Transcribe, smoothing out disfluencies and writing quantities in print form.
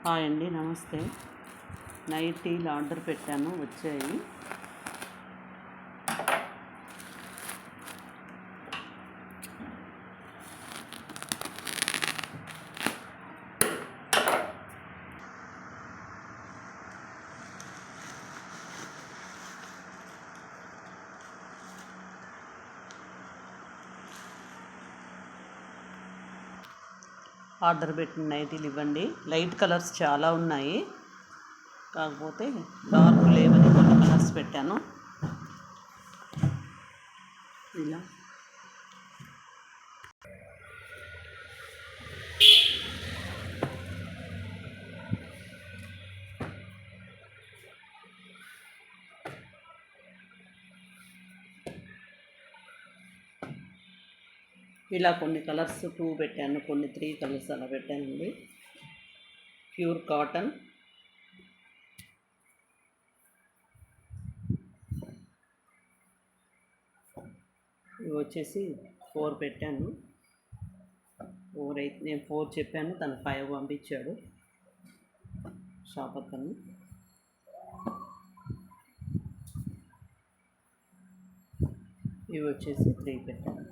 Hi అండి, నమస్తే. నైటీలు ఆర్డర్ పెట్టాను, వచ్చాయి. ఆర్డర్ పెట్టిన నైటీలు ఇవ్వండి. లైట్ కలర్స్ చాలా ఉన్నాయి, కాకపోతే డార్క్ లేవని కొన్ని కలర్స్ పెట్టాను. ఇలా కొన్ని కలర్స్ 2 పెట్టాను, కొన్ని 3 కలర్స్ అలా పెట్టానండి. ప్యూర్ కాటన్, ఇవి వచ్చేసి 4 పెట్టాను. 4 అయితే నేను 4 చెప్పాను, తను 5 పంపించాడు షాప్ అతను. ఇవి వచ్చేసి 3 పెట్టాను.